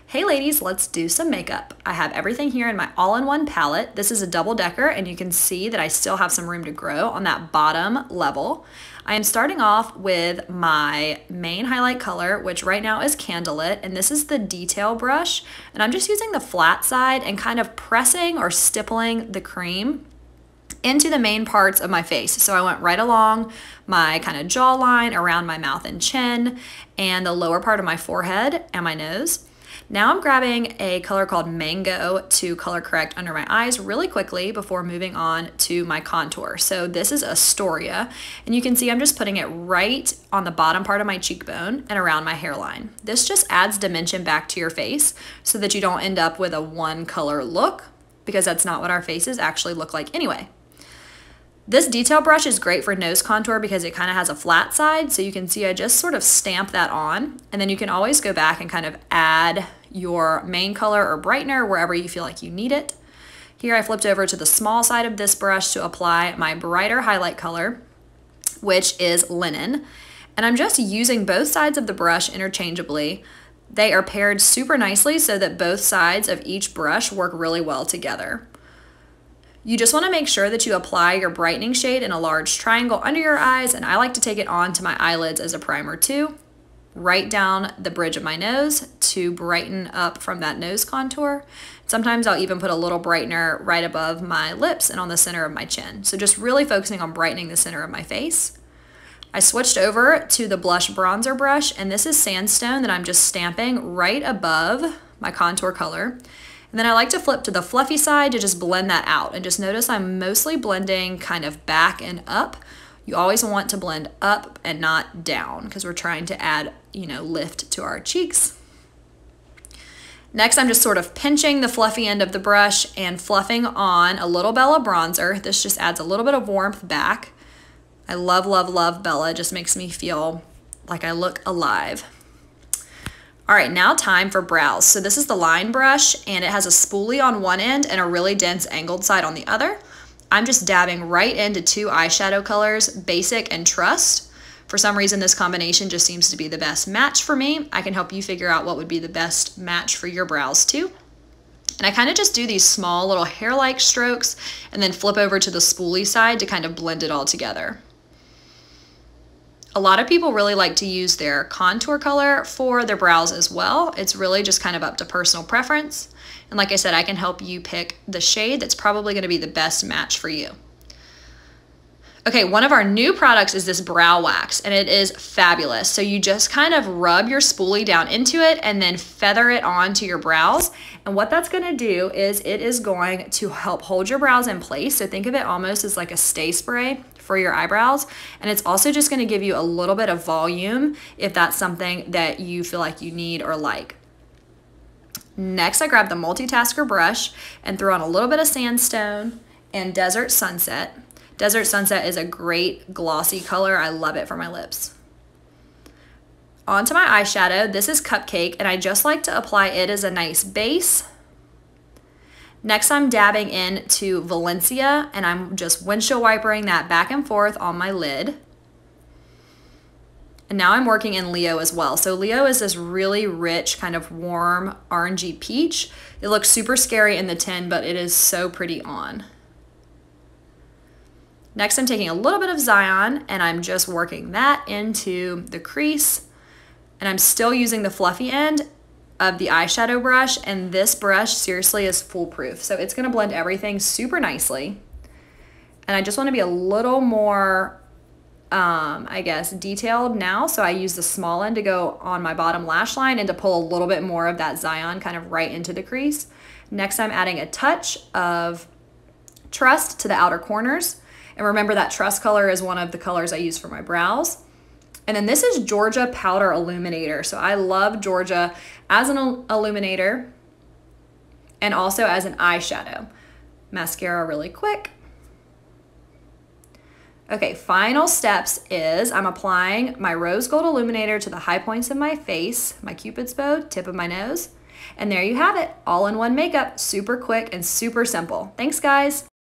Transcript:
Hey ladies, let's do some makeup. I have everything here in my all-in-one palette. This is a double-decker and you can see that I still have some room to grow on that bottom level. I am starting off with my main highlight color, which right now is Candlelit, and this is the detail brush. And I'm just using the flat side and kind of pressing or stippling the cream into the main parts of my face. So I went right along my kind of jawline, around my mouth and chin, and the lower part of my forehead and my nose. Now I'm grabbing a color called Mango to color correct under my eyes really quickly before moving on to my contour. So this is Astoria, and you can see I'm just putting it right on the bottom part of my cheekbone and around my hairline. This just adds dimension back to your face so that you don't end up with a one color look, because that's not what our faces actually look like anyway. This detail brush is great for nose contour because it kind of has a flat side, so you can see I just sort of stamp that on, and then you can always go back and kind of add your main color or brightener wherever you feel like you need it. Here I flipped over to the small side of this brush to apply my brighter highlight color, which is Linen, and I'm just using both sides of the brush interchangeably. They are paired super nicely so that both sides of each brush work really well together. You just want to make sure that you apply your brightening shade in a large triangle under your eyes, and I like to take it onto my eyelids as a primer too, right down the bridge of my nose to brighten up from that nose contour. Sometimes I'll even put a little brightener right above my lips and on the center of my chin. So just really focusing on brightening the center of my face. I switched over to the blush bronzer brush, and this is Sandstone that I'm just stamping right above my contour color. And then I like to flip to the fluffy side to just blend that out, and just notice I'm mostly blending kind of back and up. You always want to blend up and not down because we're trying to add, lift to our cheeks. Next, I'm just sort of pinching the fluffy end of the brush and fluffing on a little Bella bronzer. This just adds a little bit of warmth back. I love, love, love Bella. It just makes me feel like I look alive. All right, now time for brows. So this is the line brush, and it has a spoolie on one end and a really dense angled side on the other. I'm just dabbing right into two eyeshadow colors, Basic and Trust. For some reason, this combination just seems to be the best match for me. I can help you figure out what would be the best match for your brows too. And I kind of just do these small little hair-like strokes and then flip over to the spoolie side to kind of blend it all together. A lot of people really like to use their contour color for their brows as well. It's really just kind of up to personal preference. And like I said, I can help you pick the shade that's probably going to be the best match for you. Okay, one of our new products is this brow wax, and it is fabulous. So you just kind of rub your spoolie down into it and then feather it onto your brows. And what that's going to do is it is going to help hold your brows in place. So think of it almost as like a stay spray for your eyebrows. And it's also just going to give you a little bit of volume if that's something that you feel like you need or like. Next, I grab the multitasker brush and throw on a little bit of Sandstone and Desert Sunset. Desert Sunset is a great glossy color. I love it for my lips. Onto my eyeshadow. This is Cupcake, and I just like to apply it as a nice base. Next, I'm dabbing into Valencia, and I'm just windshield wipering that back and forth on my lid. And now I'm working in Leo as well. So Leo is this really rich, kind of warm, orangey peach. It looks super scary in the tin, but it is so pretty on. Next, I'm taking a little bit of Zion, and I'm just working that into the crease. And I'm still using the fluffy end of the eyeshadow brush, and this brush seriously is foolproof. So it's gonna blend everything super nicely. And I just wanna be a little more, I guess, detailed now. So I use the small end to go on my bottom lash line and to pull a little bit more of that Zion kind of right into the crease. Next, I'm adding a touch of Trust to the outer corners. And remember that Trust color is one of the colors I use for my brows. And then this is Georgia Powder Illuminator. So I love Georgia as an illuminator and also as an eyeshadow. Mascara really quick. Okay, final steps is I'm applying my rose gold illuminator to the high points of my face, my Cupid's bow, tip of my nose. And there you have it, all in one makeup, super quick and super simple. Thanks guys.